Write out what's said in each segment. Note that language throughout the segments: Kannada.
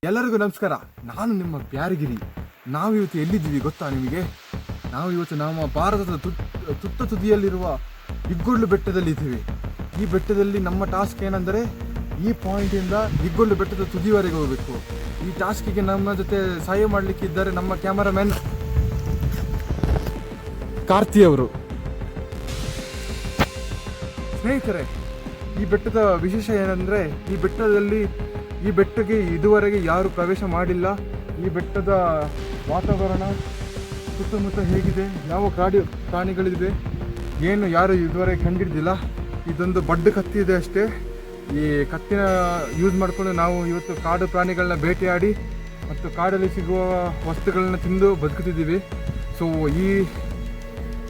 ಎಲ್ಲರಿಗೂ ನಮಸ್ಕಾರ. ನಾನು ನಿಮ್ಮ ಪ್ಯಾರಗಿರಿ. ನಾವಿವತ್ತು ಎಲ್ಲಿದ್ದೀವಿ ಗೊತ್ತಾ ನಿಮಗೆ? ನಾವು ಇವತ್ತು ನಮ್ಮ ಭಾರತದ ತುತ್ತ ತುದಿಯಲ್ಲಿರುವ ಇಗ್ಗೊಳ್ಳು ಬೆಟ್ಟದಲ್ಲಿದ್ದೀವಿ. ಈ ಬೆಟ್ಟದಲ್ಲಿ ನಮ್ಮ ಟಾಸ್ಕ್ ಏನಂದರೆ ಈ ಪಾಯಿಂಟಿಂದ ಇಗ್ಗೊಳ್ಳು ಬೆಟ್ಟದ ತುದಿವರೆಗೆ ಹೋಗಬೇಕು. ಈ ಟಾಸ್ಕಿಗೆ ನಮ್ಮ ಜೊತೆ ಸಹಾಯ ಮಾಡಲಿಕ್ಕೆ ಇದ್ದಾರೆ ನಮ್ಮ ಕ್ಯಾಮರಾಮನ್ ಕಾರ್ತಿ ಅವರು. ಸ್ನೇಹಿತರೆ, ಈ ಬೆಟ್ಟದ ವಿಶೇಷ ಏನಂದರೆ ಈ ಬೆಟ್ಟಕ್ಕೆ ಇದುವರೆಗೆ ಯಾರು ಪ್ರವೇಶ ಮಾಡಿಲ್ಲ. ಈ ಬೆಟ್ಟದ ವಾತಾವರಣ ಸುತ್ತಮುತ್ತ ಹೇಗಿದೆ, ಯಾವ ಪ್ರಾಣಿಗಳಿವೆ ಏನು ಯಾರು ಇದುವರೆಗೆ ಕಂಡಿಡ್ದಿಲ್ಲ. ಇದೊಂದು ಬಡ್ಡ ಕತ್ತಿ ಇದೆ ಅಷ್ಟೇ. ಈ ಕತ್ತಿನ ಯೂಸ್ ಮಾಡಿಕೊಂಡು ನಾವು ಇವತ್ತು ಕಾಡು ಪ್ರಾಣಿಗಳನ್ನ ಬೇಟೆಯಾಡಿ ಮತ್ತು ಕಾಡಲ್ಲಿ ಸಿಗುವ ವಸ್ತುಗಳನ್ನ ತಿಂದು ಬದುಕುತ್ತಿದ್ದೀವಿ. ಸೊ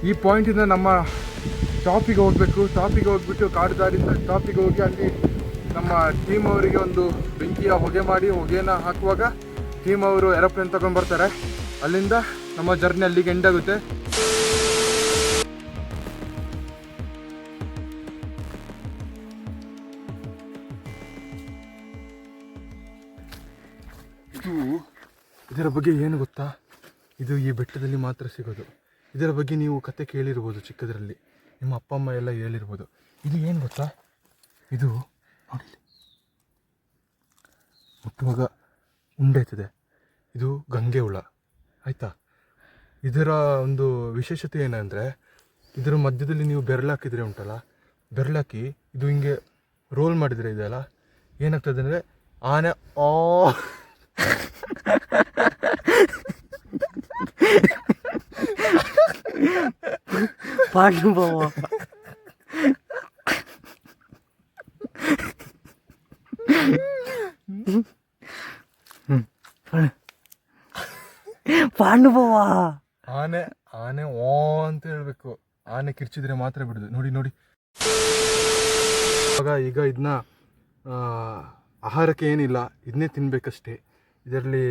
ಈ ಪಾಯಿಂಟಿಂದ ನಮ್ಮ ಟಾಪಿಗೆ ಹೋಗಬೇಕು. ಟಾಪಿಗೆ ಹೋಗ್ಬಿಟ್ಟು ಕಾಡು ದಾರಿಯಿಂದ ಟಾಪಿಗೆ ಹೋಗಿ ಅಲ್ಲಿ ನಮ್ಮ ಟೀಮ್ ಅವರಿಗೆ ಒಂದು ಬೆಂಕಿಯ ಹೊಗೆನ ಹಾಕುವಾಗ ಟೀಮ್ ಅವರು ಏರೋಪ್ಲೇನ್ ತಗೊಂಡು ಬರ್ತಾರೆ. ಅಲ್ಲಿಂದ ನಮ್ಮ ಜರ್ನಿ ಅಲ್ಲಿಗೆ ಎಂಡ್ ಆಗುತ್ತೆ. ಇದರ ಬಗ್ಗೆ ಏನು ಗೊತ್ತಾ? ಇದು ಈ ಬೆಟ್ಟದಲ್ಲಿ ಮಾತ್ರ ಸಿಗೋದು. ಇದರ ಬಗ್ಗೆ ನೀವು ಕತೆ ಕೇಳಿರ್ಬೋದು, ಚಿಕ್ಕದರಲ್ಲಿ ನಿಮ್ಮ ಅಪ್ಪ ಅಮ್ಮ ಎಲ್ಲ ಹೇಳಿರ್ಬೋದು. ಇದು ಏನು ಗೊತ್ತಾ? ಇದು ನೋಡಿ, ಮುಟ್ಟುವಾಗ ಉಂಡಾಯ್ತದೆ. ಇದು ಗಂಗೆ ಹುಳ, ಆಯಿತಾ? ಇದರ ಒಂದು ವಿಶೇಷತೆ ಏನಂದರೆ, ಇದರ ಮಧ್ಯದಲ್ಲಿ ನೀವು ಬೆರಳಾಕಿದರೆ ಉಂಟಲ್ಲ, ಬೆರಳಾಕಿ ಇದು ಹಿಂಗೆ ರೋಲ್ ಮಾಡಿದರೆ ಇದೆಯಲ್ಲ, ಏನಾಗ್ತದೆ ಅಂದರೆ ಆನೆ ಪಾಂಡು ಬಾವ ಪಾಂಡು ಬಾವ ಆನೆ ಓ ಅಂತ ಹೇಳ್ಬೇಕು. ಆನೆ ಕಿರ್ಚಿದ್ರೆ ಮಾತ್ರ ಬಿಡುದು. ನೋಡಿ ಈಗ ಇದನ್ನ ಆಹಾರಕ್ಕೆ ಏನಿಲ್ಲ, ಇದನ್ನೇ ತಿನ್ಬೇಕಷ್ಟೇ. ಇದರಲ್ಲಿ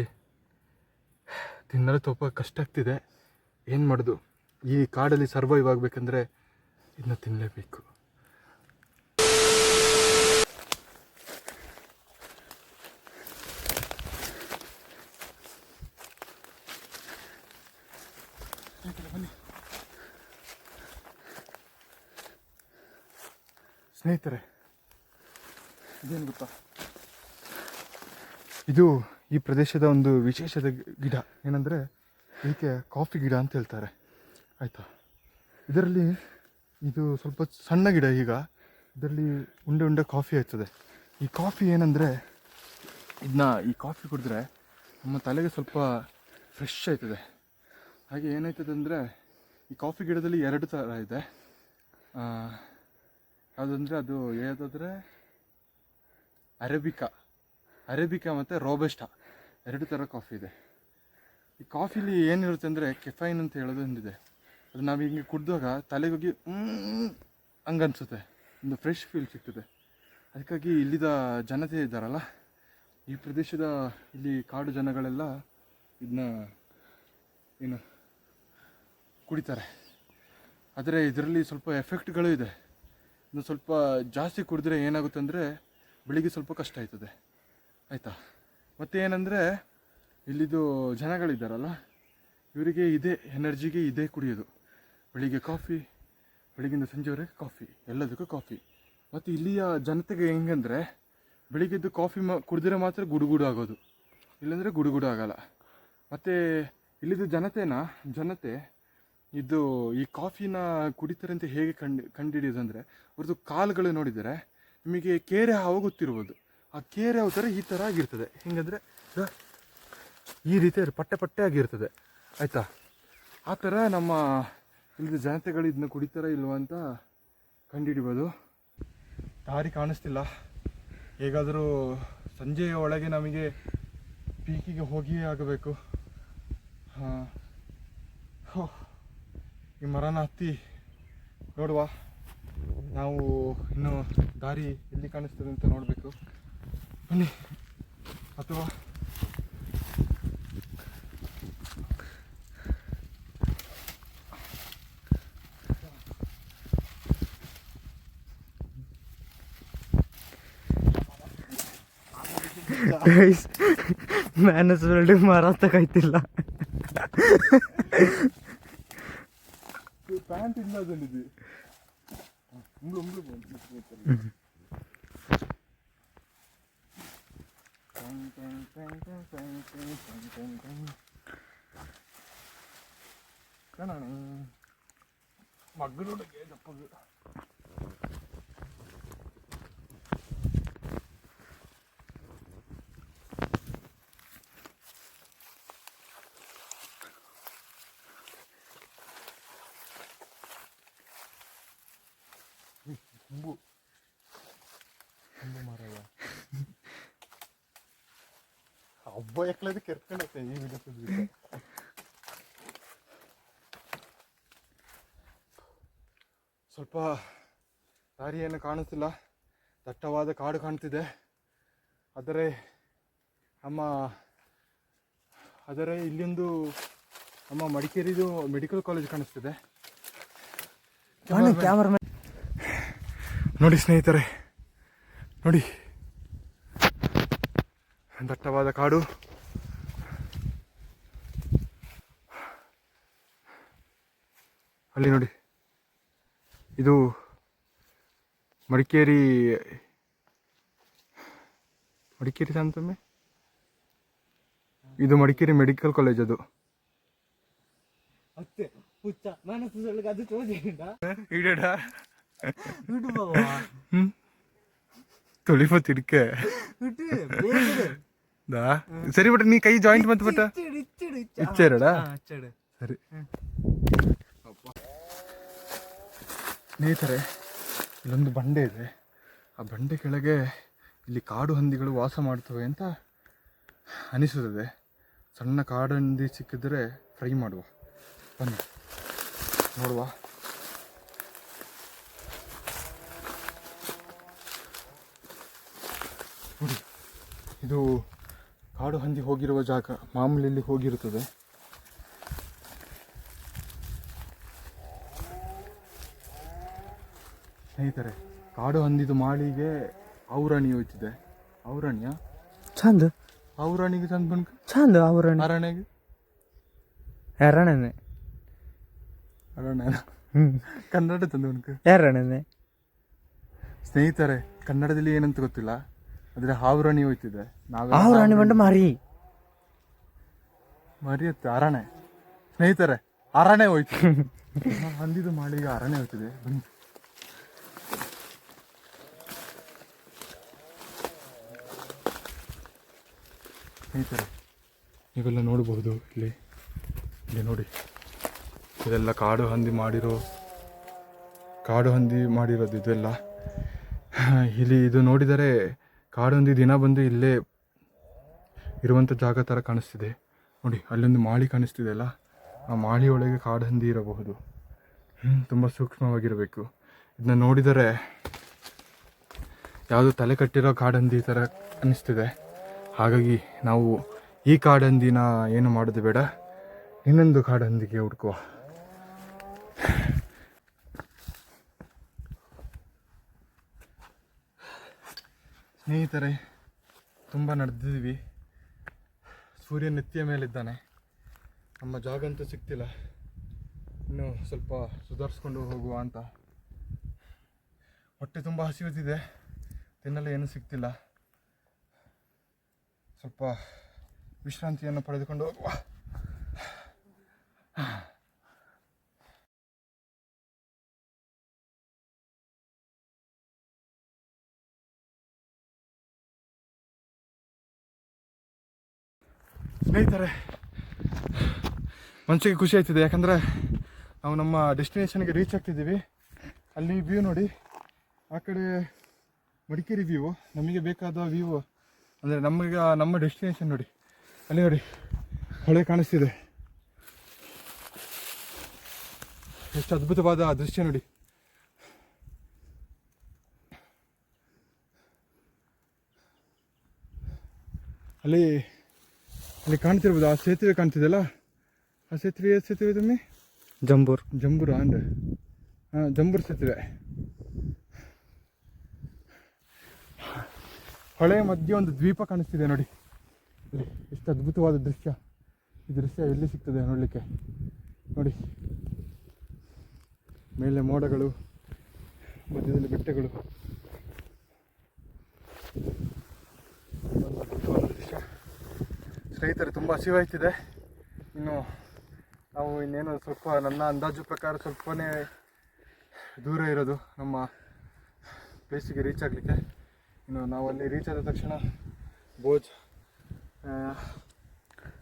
ತಿನ್ನಲು ಸ್ವಲ್ಪ ಕಷ್ಟ ಆಗ್ತಿದೆ. ಏನು ಮಾಡೋದು? ಈ ಕಾಡಲ್ಲಿ ಸರ್ವೈವ್ ಆಗಬೇಕಂದ್ರೆ ಇದನ್ನ ತಿನ್ನಲೇಬೇಕು. ಸ್ನೇಹಿತರೆ, ಇದೇನು ಗೊತ್ತಾ? ಇದು ಈ ಪ್ರದೇಶದ ಒಂದು ವಿಶೇಷದ ಗಿಡ. ಏನಂದರೆ ಇದಕ್ಕೆ ಕಾಫಿ ಗಿಡ ಅಂತ ಹೇಳ್ತಾರೆ, ಆಯಿತಾ? ಇದರಲ್ಲಿ ಇದು ಸ್ವಲ್ಪ ಸಣ್ಣ ಗಿಡ. ಈಗ ಇದರಲ್ಲಿ ಉಂಡೆ ಕಾಫಿ ಆಗ್ತದೆ. ಈ ಕಾಫಿ ಏನಂದರೆ, ಈ ಕಾಫಿ ಕುಡಿದ್ರೆ ನಮ್ಮ ತಲೆಗೆ ಸ್ವಲ್ಪ ಫ್ರೆಶ್ ಆಯ್ತದೆ. ಹಾಗೆ ಏನಾಯ್ತದೆ ಅಂದರೆ, ಈ ಕಾಫಿ ಗಿಡದಲ್ಲಿ 2 ಥರ ಇದೆ. ಯಾವುದಂದರೆ ಅದು ಯಾವುದಾದ್ರೆ ಅರೇಬಿಕಾ ಮತ್ತು ರೋಬಸ್ಟಾ, 2 ಥರ ಕಾಫಿ ಇದೆ. ಈ ಕಾಫಿಲಿ ಏನಿರುತ್ತೆ ಅಂದರೆ ಕೆಫೈನ್ ಅಂತ ಹೇಳೋದು ಒಂದಿದೆ. ಅದು ನಾವು ಹಿಂಗೆ ಕುಡಿದಾಗ ತಲೆಗೋಗಿ ಹಂಗನ್ಸುತ್ತೆ, ಒಂದು ಫ್ರೆಶ್ ಫೀಲ್ ಸಿಗ್ತದೆ. ಅದಕ್ಕಾಗಿ ಇಲ್ಲಿದ ಜನತೆ ಇದ್ದಾರಲ್ಲ, ಈ ಪ್ರದೇಶದ ಇಲ್ಲಿ ಕಾಡು ಜನಗಳೆಲ್ಲ ಇದನ್ನ ಕುಡಿತಾರೆ. ಆದರೆ ಇದರಲ್ಲಿ ಸ್ವಲ್ಪ ಎಫೆಕ್ಟ್ಗಳು ಇದೆ. ಇನ್ನು ಸ್ವಲ್ಪ ಜಾಸ್ತಿ ಕುಡಿದ್ರೆ ಏನಾಗುತ್ತೆ ಅಂದರೆ ಬೆಳಿಗ್ಗೆ ಸ್ವಲ್ಪ ಕಷ್ಟ ಆಯ್ತದೆ, ಆಯಿತಾ? ಮತ್ತು ಏನಂದರೆ, ಇಲ್ಲಿದು ಜನಗಳಿದ್ದಾರಲ್ಲ, ಇವರಿಗೆ ಇದೇ ಎನರ್ಜಿಗೆ ಇದೇ ಕುಡಿಯೋದು. ಬೆಳಿಗ್ಗೆ ಕಾಫಿ, ಬೆಳಿಗ್ಗಿಂದ ಸಂಜೆವರೆಗೆ ಕಾಫಿ, ಎಲ್ಲದಕ್ಕೂ ಕಾಫಿ. ಮತ್ತು ಇಲ್ಲಿಯ ಜನತೆಗೆ ಹೆಂಗಂದರೆ, ಬೆಳಿಗ್ಗೆದ್ದು ಕಾಫಿ ಕುಡಿದ್ರೆ ಮಾತ್ರ ಗುಡುಗುಡು ಆಗೋದು, ಇಲ್ಲಾಂದರೆ ಗುಡುಗುಡು ಆಗೋಲ್ಲ. ಮತ್ತು ಇಲ್ಲಿದ್ದು ಜನತೆ ಇದು ಈ ಕಾಫಿನ ಕುಡಿತಾರೆ ಅಂತ ಹೇಗೆ ಕಂಡುಹಿಡಿಯೋದಂದರೆ, ಅವ್ರದ್ದು ಕಾಲುಗಳು ನೋಡಿದರೆ ನಿಮಗೆ ಕೇರೆ ಹಾವು ಗೊತ್ತಿರ್ಬೋದು. ಆ ಕೇರೆ ಹಾವು ಥರ ಈ ಥರ ಆಗಿರ್ತದೆ. ಹೆಂಗಂದರೆ ಈ ರೀತಿ ಪಟ್ಟೆ ಆಗಿರ್ತದೆ, ಆಯಿತಾ? ಆ ಥರ ನಮ್ಮ ಇಲ್ಲಿದ್ದ ಜನತೆಗಳು ಇದನ್ನ ಕುಡಿತಾರ ಇಲ್ವ ಅಂತ ಕಂಡುಹಿಡಿಬೋದು. ದಾರಿ ಕಾಣಿಸ್ತಿಲ್ಲ. ಹೇಗಾದರೂ ಸಂಜೆಯ ಒಳಗೆ ನಮಗೆ ಪೀಕಿಗೆ ಹೋಗಿಯೇ ಆಗಬೇಕು. ಈ ಮರನ ಹತ್ತಿ ನೋಡುವ. ನಾವು ಇನ್ನು ದಾರಿ ಎಲ್ಲಿ ಕಾಣಿಸ್ತದೆ ಅಂತ ನೋಡಬೇಕು. ಬನ್ನಿ. ಅಥವಾ ಮ್ಯಾನಸ್ ವರ್ಲ್ಡ್ ಮಾರಾಟಕ್ಕಾಯ್ತಿಲ್ಲ. ಪ್ಯಾಂಟ್ ಇಲ್ಲ ಅದಲ್ಲಿದೆ. ಮಗ್ಗಲೋಡಕ್ಕೆ ದಪ್ಪದು. ತುಂಬು ಮಾರಲ್ಲ ಹಬ್ಬ ಎಕ್ಲದ ಕೆರ್ಕೊಂಡತ್ತೆ ಈ ವಿಡಿಯೋ. ಸ್ವಲ್ಪ ದಾರಿ ಏನು ಕಾಣಿಸ್ತಿಲ್ಲ, ದಟ್ಟವಾದ ಕಾಡು ಕಾಣ್ತಿದೆ. ಆದರೆ ಇಲ್ಲೊಂದು ನಮ್ಮ ಮಡಿಕೇರಿದು ಮೆಡಿಕಲ್ ಕಾಲೇಜ್ ಕಾಣಿಸ್ತಿದೆ. ನೋಡಿ ಸ್ನೇಹಿತರೆ, ನೋಡಿ ದಟ್ಟವಾದ ಕಾಡು. ಅಲ್ಲಿ ನೋಡಿ, ಇದು ಮಡಿಕೇರಿ ಅಂತಮ್ಮೆ, ಇದು ಮಡಿಕೇರಿ ಮೆಡಿಕಲ್ ಕಾಲೇಜ್. ಅದು ತೊಳಿಪತ್ತು ಇಡ್ಕೆ ಸರಿ ಬಿಟ್ಟ ನೀ ಕೈ ಜಾಯಿಂಟ್ ಬಂತು ಬಿಟ್ಟ ಇಚ್ಚೇರಡ ಸರಿ. ಸ್ನೇಹಿತರೆ, ಇಲ್ಲೊಂದು ಬಂಡೆ ಇದೆ. ಆ ಬಂಡೆ ಕೆಳಗೆ ಇಲ್ಲಿ ಕಾಡು ಹಂದಿಗಳು ವಾಸ ಮಾಡ್ತವೆ ಅಂತ ಅನಿಸುತ್ತದೆ. ಸಣ್ಣ ಕಾಡು ಹಂದಿ ಸಿಕ್ಕಿದ್ರೆ ಫ್ರೈ ಮಾಡುವ, ಬನ್ನಿ ನೋಡುವ. ನೋಡಿ, ಇದು ಕಾಡು ಹಂದಿ ಹೋಗಿರುವ ಜಾಗ. ಮಾಮೂಲಿ ಇಲ್ಲಿ ಹೋಗಿರುತ್ತದೆ. ಸ್ನೇಹಿತರೆ, ಕಾಡು ಹಂದಿದು ಮಾಳಿಗೆ ಔರಾಣಿ ಹೋಯ್ತಿದೆ. ಔರಾಣಿಯ ಚಂದ, ಔರಾಣಿಗೆ ಚಂದ ಬಂದ್ ಚಂದ. ಔರಾಣಿ ಅರಣ್ಯಗೆ ಎರಡನೇ ಅರಣ್ಯ ಕನ್ನಡ ತಂದು ಉಂಟು ಎರಡನೇ. ಸ್ನೇಹಿತರೆ, ಕನ್ನಡದಲ್ಲಿ ಏನಂತ ಗೊತ್ತಿಲ್ಲ, ಆದರೆ ಹಾವ್ರಾಣಿ ಹೋಯ್ತಿದೆ. ಔರಾಣಿ ಬಂದು ಮಾರಿ ಮರಿಯತ್ತೆ ಅರಣ್ಯ. ಸ್ನೇಹಿತರೆ, ಅರಣ್ಯ ಹೋಯ್ತು. ಹಂದಿದು ಮಾಳಿಗೆ ಅರಣ್ಯ ಹೋಯ್ತಿದೆ. ಬನ್ನಿ. ಸ್ನೇಹಿತರೆ, ನೀವೆಲ್ಲ ನೋಡಬಹುದು. ಇಲ್ಲಿ ನೋಡಿ, ಇದೆಲ್ಲ ಕಾಡು ಹಂದಿ ಮಾಡಿರೋದು ಇದೆಲ್ಲ. ಇಲ್ಲಿ ಇದು ನೋಡಿದರೆ ಕಾಡು ಹಂದಿ ದಿನ ಬಂದು ಇಲ್ಲೇ ಇರುವಂಥ ಜಾಗ ಥರ ಕಾಣಿಸ್ತಿದೆ. ನೋಡಿ, ಅಲ್ಲೊಂದು ಮಾಳಿ ಕಾಣಿಸ್ತಿದೆ ಅಲ್ಲ, ಆ ಮಾಳಿ ಒಳಗೆ ಕಾಡು ಹಂದಿ ಇರಬಹುದು. ತುಂಬ ಸೂಕ್ಷ್ಮವಾಗಿರಬೇಕು. ಇದನ್ನ ನೋಡಿದರೆ ಯಾವುದು ತಲೆ ಕಟ್ಟಿರೋ ಕಾಡಂದಿ ಥರ ಅನ್ನಿಸ್ತಿದೆ. ಹಾಗಾಗಿ ನಾವು ಈ ಕಾಡಂದಿನ ಏನು ಮಾಡೋದು ಬೇಡ, ಇನ್ನೊಂದು ಕಾಡಂದಿಗೆ ಹುಡುಕುವ. ಸ್ನೇಹಿತರೆ, ತುಂಬ ನಡೆದಿದ್ದೀವಿ. ಸೂರ್ಯ ನೆತ್ತಿಯ ಮೇಲಿದ್ದಾನೆ. ನಮ್ಮ ಜಾಗ ಅಂತೂ ಸಿಗ್ತಿಲ್ಲ. ಇನ್ನು ಸ್ವಲ್ಪ ಸುಧಾರಿಸ್ಕೊಂಡು ಹೋಗುವ ಅಂತ. ಹೊಟ್ಟೆ ತುಂಬ ಹಸಿಯುತ್ತಿದೆ, ತಿನ್ನಲು ಏನೂ ಸಿಗ್ತಿಲ್ಲ. ಸ್ವಲ್ಪ ವಿಶ್ರಾಂತಿಯನ್ನು ಪಡೆದುಕೊಂಡು ಹೋಗುವ. ಸ್ನೇಹಿತರೆ, ಮನಸ್ಸಿಗೆ ಖುಷಿ ಆಯ್ತಿದೆ. ಯಾಕಂದರೆ ನಾವು ನಮ್ಮ ಡೆಸ್ಟಿನೇಷನ್ಗೆ ರೀಚ್ ಆಗ್ತಿದ್ದೀವಿ. ಅಲ್ಲಿ ವ್ಯೂ ನೋಡಿ, ಆ ಕಡೆ ಮಡಿಕೇರಿ ವ್ಯೂ, ನಮಗೆ ಬೇಕಾದ ವ್ಯೂ ಅಂದರೆ ನಮ್ಮ ಡೆಸ್ಟಿನೇಷನ್ ನೋಡಿ. ಅಲ್ಲಿ ನೋಡಿ, ಹೊಳೆ ಕಾಣಿಸ್ತಿದೆ. ಎಷ್ಟು ಅದ್ಭುತವಾದ ದೃಶ್ಯ ನೋಡಿ. ಅಲ್ಲಿ ಕಾಣ್ತಿರ್ಬೋದು, ಆ ಸೇತುವೆ ಕಾಣ್ತಿದೆಯಲ್ಲ, ಆ ಸೇತುವೆ ತಮ್ಮಿ ಜಂಬೂರ ಅಂದರೆ ಜಂಬೂರ್ ಸೇತುವೆ. ಹೊಳೆ ಮಧ್ಯೆ ಒಂದು ದ್ವೀಪ ಕಾಣಿಸ್ತಿದೆ ನೋಡಿ. ಇಲ್ಲಿ ಎಷ್ಟು ಅದ್ಭುತವಾದ ದೃಶ್ಯ. ಈ ದೃಶ್ಯ ಎಲ್ಲಿ ಸಿಗ್ತದೆ ನೋಡಲಿಕ್ಕೆ ನೋಡಿ. ಮೇಲೆ ಮೋಡಗಳು, ಮಧ್ಯದಲ್ಲಿ ಬೆಟ್ಟಗಳು. ಒಂದು ಅದ್ಭುತವಾದ ದೃಶ್ಯ. ಸ್ನೇಹಿತರೆ, ತುಂಬ ಹಸಿವಾಯ್ತಿದೆ. ಇನ್ನು ನಾವು ಇನ್ನೇನು ಸ್ವಲ್ಪ, ನನ್ನ ಅಂದಾಜು ಪ್ರಕಾರ ಸ್ವಲ್ಪನೇ ದೂರ ಇರೋದು ನಮ್ಮ ಪ್ಲೇಸಿಗೆ ರೀಚ್ ಆಗಲಿಕ್ಕೆ. ಇನ್ನು ನಾವು ಅಲ್ಲಿ ರೀಚ್ ಆದ ತಕ್ಷಣ ಭೋಜ್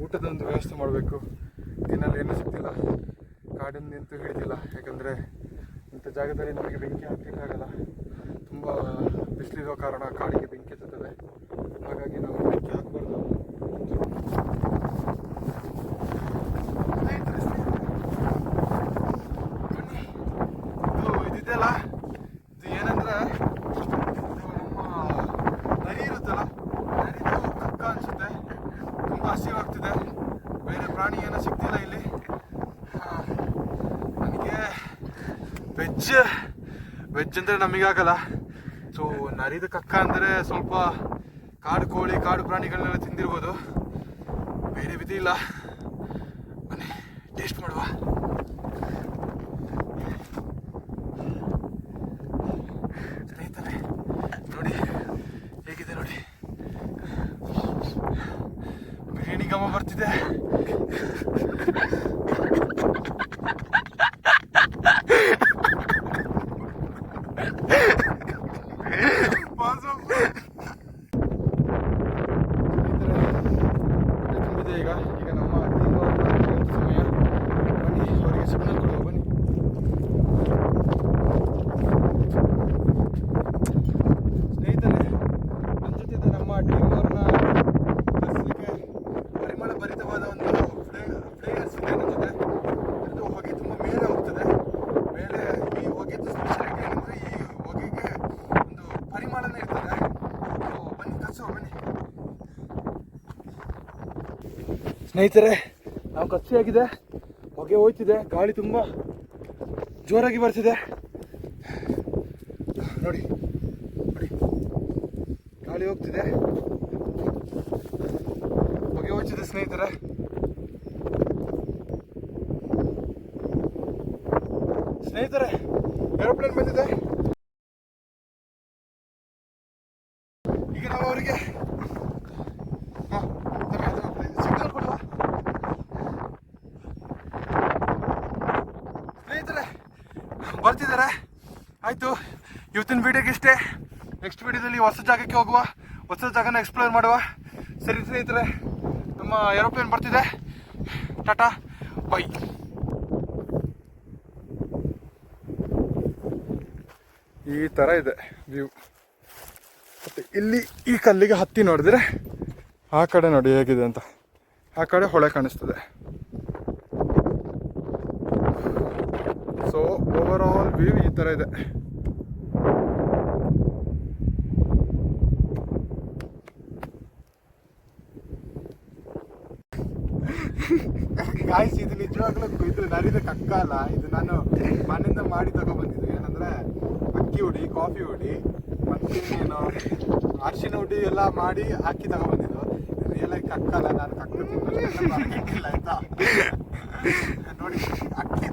ಊಟದ ಒಂದು ವ್ಯವಸ್ಥೆ ಮಾಡಬೇಕು. ದಿನಲ್ಲಿ ಏನೂ ಸಿಗ್ತಿಲ್ಲ, ಕಾಡನ್ನು ನಿಂತು ಹಿಡಿದಿಲ್ಲ. ಯಾಕಂದರೆ ಇಂಥ ಜಾಗದಲ್ಲಿ ನಮಗೆ ಬೆಂಕಿ ಹಾಕಲಿಕ್ಕಾಗಲ್ಲ. ತುಂಬ ಬಿಸಿಲಿರೋ ಕಾರಣ ಕಾಡಿಗೆ ಬೆಂಕಿ ಹತ್ತುತ್ತದೆ. ಹಾಗಾಗಿ ನಾವು ಬೆಂಕಿ ಹಾಕಬಾರ್ದು. ಇದಿದೆಯಲ್ಲ, ಇದು ಏನಂದರೆ ನಮ್ಮ ನರಿ ಇರುತ್ತಲ್ಲ, ನರಿದು ಕಕ್ಕ ಅನಿಸುತ್ತೆ. ತುಂಬ ಹಸಿವಾಗ್ತಿದೆ. ಬೇರೆ ಪ್ರಾಣಿ ಏನೂ ಸಿಗ್ತಿಲ್ಲ ಇಲ್ಲಿ. ನನಗೆ ವೆಜ್ ಅಂದರೆ ನಮಗಾಗಲ್ಲ. ಸೊ ನರಿದು ಕಕ್ಕ ಅಂದರೆ ಸ್ವಲ್ಪ ಕಾಡು ಕೋಳಿ, ಕಾಡು ಪ್ರಾಣಿಗಳನ್ನೆಲ್ಲ ತಿಂದಿರ್ಬೋದು. ಬೇರೆ ವಿಧಿ ಇಲ್ಲ. ಬನ್ನಿ ಟೇಸ್ಟ್ ಮಾಡುವ. ಸ್ನೇಹಿತರೆ ನೋಡಿ, ಹೇಗಿದೆ ನೋಡಿ. ಬಿರಿಯಾನಿ ಘಮ ಬರ್ತಿದೆ. ತುಂಬಿದೆ ಈಗ ನಮ್ಮ ಸಮಯ. ಬನ್ನಿ ಅವರಿಗೆ ಸಿಗ್ನಲ್ ಕೊಡುವ. ಬನ್ನಿ ಸ್ನೇಹಿತರೆ, ನನ್ನ ಜೊತೆ ನಮ್ಮ ಟೀಮ್ ಅವ್ರನ್ನ ಕಳಿಸ್ಲಿಕ್ಕೆ ಪರಿಮಳ ಭರಿತವಾದ ಒಂದು ಫ್ಲೇವರ್ಸ್ ಇದೆ ನನ್ನ ಜೊತೆ. ಅದು ಹೊಗೆ ತುಂಬ ಮೇಲೆ ಹೋಗ್ತದೆ. ಮೇಲೆ ಈ ಹೊಗೆದು ಸ್ಪೆಷಾಲಿಟಿ ಏನಂದರೆ ಈ ಹೊಗೆಗೆ ಒಂದು ಪರಿಮಳನೇ ಇರ್ತದೆ. ಬನ್ನಿ ಕಚ್ಚುವ, ಬನ್ನಿ ಸ್ನೇಹಿತರೆ. ನಾವು ಕಚ್ಚಿಯಾಗಿದೆ, ಹೊಗೆ ಹೋಯ್ತಿದೆ, ಗಾಳಿ ತುಂಬ ಜೋರಾಗಿ ಬರ್ತಿದೆ ನೋಡಿ. ನೋಡಿ, ಗಾಳಿ ಹೋಗ್ತಿದೆ, ಹೊಗೆ ಹೋಗ್ತಿದೆ ಸ್ನೇಹಿತರೆ. ಸ್ನೇಹಿತರೆ, ಏರೋಪ್ಲೇನ್ ಬಂದಿದೆ. ಈಗ ನಾವು ಅವರಿಗೆ ಸಿಗ್ನಲ್ ಕೊಡುವ. ಸ್ನೇಹಿತರೆ ಬರ್ತಿದ್ದಾರೆ. ಆಯಿತು, ಇವತ್ತಿನ ವೀಡಿಯೋಗೆ ಇಷ್ಟೇ. ನೆಕ್ಸ್ಟ್ ವೀಡಿಯೋದಲ್ಲಿ ಹೊಸ ಜಾಗಕ್ಕೆ ಹೋಗುವ, ಹೊಸ ಜಾಗನ ಎಕ್ಸ್ಪ್ಲೋರ್ ಮಾಡುವ. ಸರಿ ಸ್ನೇಹಿತರೆ, ನಮ್ಮ ಏರೋಪ್ಲೇನ್ ಬರ್ತಿದೆ. Tata bye. ಈ ಥರ ಇದೆ ವ್ಯೂ. ಮತ್ತು ಇಲ್ಲಿ ಈ ಕಲ್ಲಿಗೆ ಹತ್ತಿ ನೋಡಿದ್ರೆ ಆ ಕಡೆ ನೋಡಿ ಹೇಗಿದೆ ಅಂತ. ಆ ಕಡೆ ಹೊಳೆ ಕಾಣಿಸ್ತದೆ. ಸೊ ಓವರ್ ಆಲ್ ವ್ಯೂ ಈ ಥರ ಇದೆ. ಗಾಯ್ಸ್, ಇದು ನಿಜವಾಗ್ಲೂ ಇದು ನರಿದ ಕಕ್ಕ ಅಲ್ಲ. ಇದು ನಾನು ಮನೆಯಿಂದ ಮಾಡಿ ತಗೊಬಂದಿದ್ದು. ಏನಂದರೆ ಅಕ್ಕಿ ಹುಡಿ, ಕಾಫಿ ಹುಡಿ, ಮತ್ತಿನ್ನೇನು ಅರಿಶಿನ ಹುಡಿ ಎಲ್ಲ ಮಾಡಿ ಹಾಕಿ ತಗೊಬಂದಿದ್ದು. ರಿಯಲ್ ಆಗಿ ಕಕ್ಕ ಅಲ್ಲ. ನಾನು ಕಕ್ಕ ತಿನ್ನಲ್ಲ ಆಯ್ತಾ. ನೋಡಿ, ಅಕ್ಕಿ